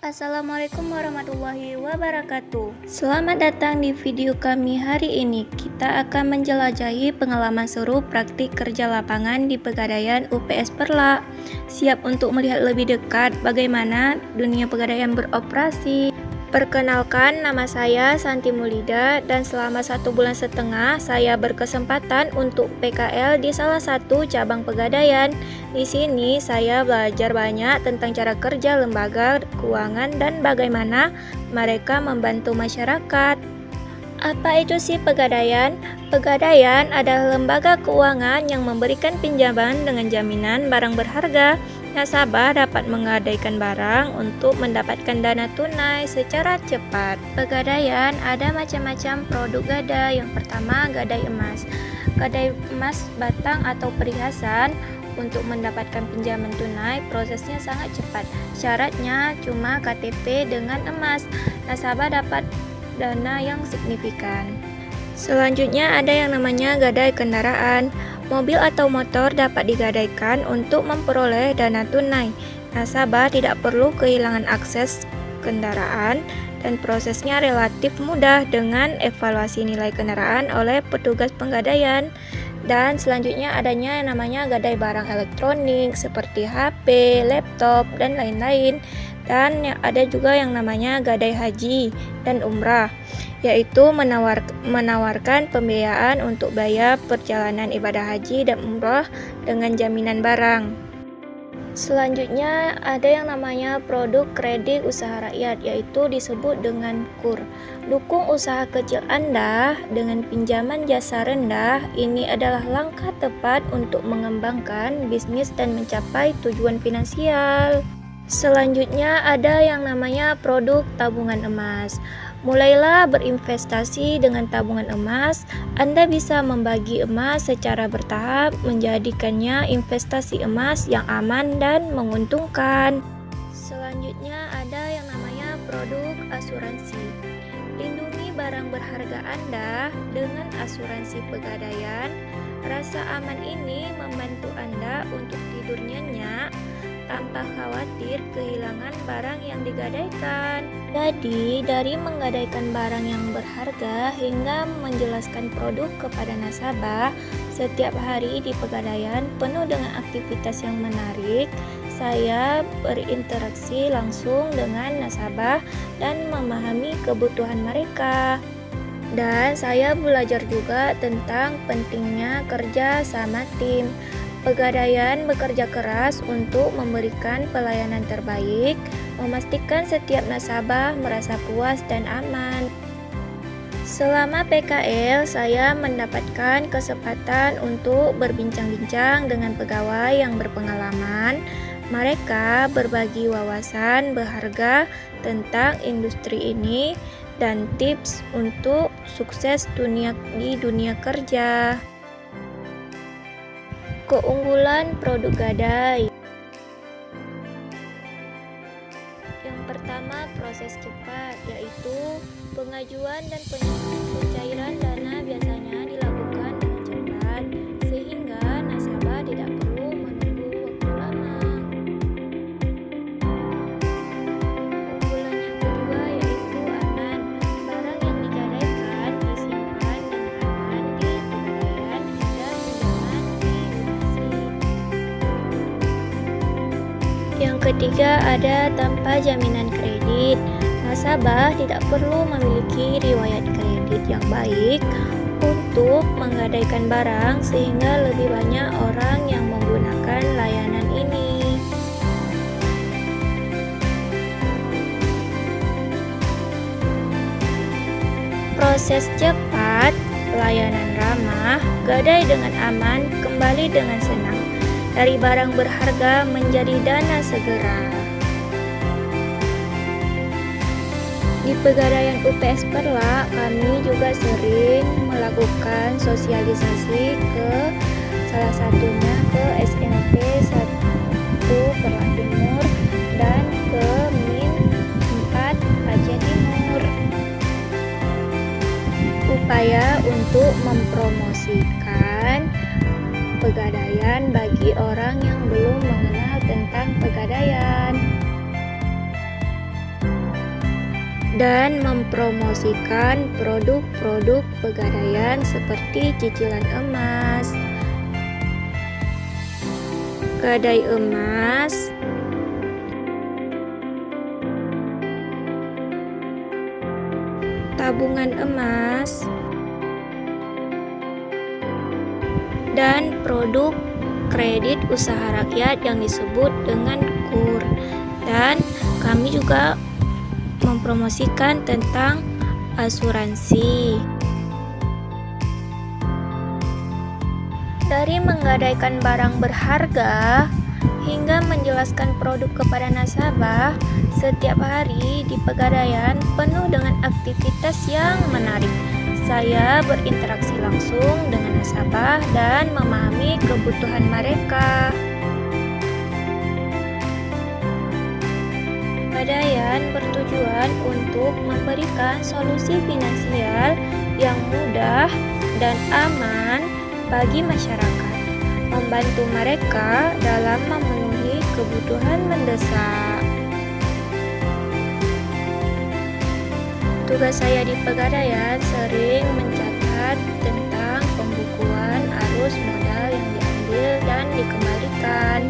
Assalamualaikum warahmatullahi wabarakatuh. Selamat datang di video kami hari ini. Kita akan menjelajahi pengalaman seru praktik kerja lapangan di Pegadaian UPS Perla. Siap untuk melihat lebih dekat bagaimana dunia Pegadaian beroperasi. Perkenalkan, nama saya Santi Mulida dan selama 1,5 bulan saya berkesempatan untuk PKL di salah satu cabang Pegadaian. Di sini saya belajar banyak tentang cara kerja lembaga keuangan dan bagaimana mereka membantu masyarakat. Apa itu sih Pegadaian? Pegadaian adalah lembaga keuangan yang memberikan pinjaman dengan jaminan barang berharga. Nasabah dapat menggadaikan barang untuk mendapatkan dana tunai secara cepat. Pegadaian ada macam-macam produk gadai. Yang pertama, gadai emas. Gadai emas batang atau perhiasan. Untuk mendapatkan pinjaman tunai, prosesnya sangat cepat. Syaratnya cuma KTP dengan emas. Nasabah dapat dana yang signifikan. Selanjutnya ada yang namanya gadai kendaraan. Mobil atau motor dapat digadaikan untuk memperoleh dana tunai. Nasabah tidak perlu kehilangan akses kendaraan dan prosesnya relatif mudah dengan evaluasi nilai kendaraan oleh petugas penggadaian. Dan selanjutnya adanya yang namanya gadai barang elektronik seperti HP, laptop, dan lain-lain. Dan ada juga yang namanya gadai haji dan umrah, yaitu menawarkan pembiayaan untuk biaya perjalanan ibadah haji dan umrah dengan jaminan barang. Selanjutnya ada yang namanya produk kredit usaha rakyat, yaitu disebut dengan KUR. Dukung usaha kecil Anda dengan pinjaman jasa rendah. Ini adalah langkah tepat untuk mengembangkan bisnis dan mencapai tujuan finansial. Selanjutnya ada yang namanya produk tabungan emas. Mulailah berinvestasi dengan tabungan emas. Anda bisa membagi emas secara bertahap, menjadikannya investasi emas yang aman dan menguntungkan. Selanjutnya ada yang namanya produk asuransi. Lindungi barang berharga Anda dengan asuransi Pegadaian. Rasa aman ini membantu Anda untuk tidur nyenyak tanpa khawatir kehilangan barang yang digadaikan. Jadi, dari menggadaikan barang yang berharga hingga menjelaskan produk kepada nasabah, setiap hari di Pegadaian penuh dengan aktivitas yang menarik. Saya berinteraksi langsung dengan nasabah dan memahami kebutuhan mereka. Dan saya belajar juga tentang pentingnya kerja sama tim. Pegadaian bekerja keras untuk memberikan pelayanan terbaik, memastikan setiap nasabah merasa puas dan aman. Selama PKL, saya mendapatkan kesempatan untuk berbincang-bincang dengan pegawai yang berpengalaman. Mereka berbagi wawasan berharga tentang industri ini dan tips untuk sukses di dunia kerja. Keunggulan produk gadai. Yang pertama, proses cepat, yaitu pengajuan dan pencairan dana biasanya dilakukan dengan cepat, sehingga nasabah tidak perlu menunggu waktu lama. Keunggulan yang kedua yaitu aman. Barang yang digadaikan disimpan dengan aman di Pegadaian hingga pinjaman dilunasi. Yang ketiga ada tanpa jaminan kredit. Nasabah tidak perlu memiliki riwayat kredit yang baik untuk menggadaikan barang, sehingga lebih banyak orang yang menggunakan layanan ini. Proses cepat, pelayanan ramah, gadai dengan aman, kembali dengan senang. Dari barang berharga menjadi dana segera. Di Pegadaian UPS Perla, kami juga sering melakukan sosialisasi ke salah satunya ke SMP 1 Perla Timur dan ke Min 4 Aceh Timur. Upaya untuk mempromosikan Pegadaian bagi orang yang belum mengenal tentang Pegadaian. dan mempromosikan produk-produk pegadaian seperti cicilan emas, gadai emas, tabungan emas, dan produk kredit usaha rakyat yang disebut dengan KUR. Dan kami juga mempromosikan tentang asuransi. Dari menggadaikan barang berharga hingga menjelaskan produk kepada nasabah, setiap hari di Pegadaian penuh dengan aktivitas yang menarik. Saya berinteraksi langsung dengan nasabah dan memahami kebutuhan mereka. Pegadaian bertujuan untuk memberikan solusi finansial yang mudah dan aman bagi masyarakat, membantu mereka dalam memenuhi kebutuhan mendesak. Tugas saya di Pegadaian sering mencatat tentang pembukuan arus modal yang diambil dan dikembalikan.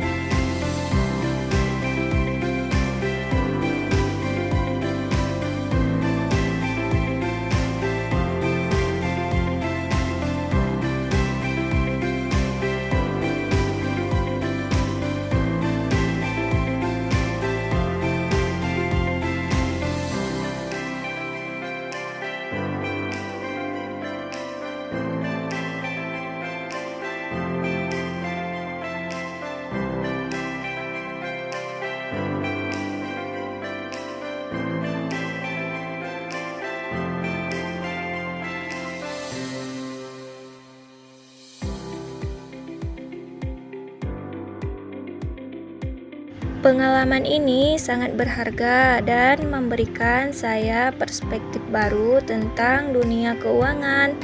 Pengalaman ini sangat berharga dan memberikan saya perspektif baru tentang dunia keuangan.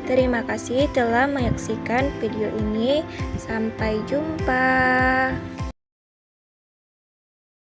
Terima kasih telah menyaksikan video ini. Sampai jumpa.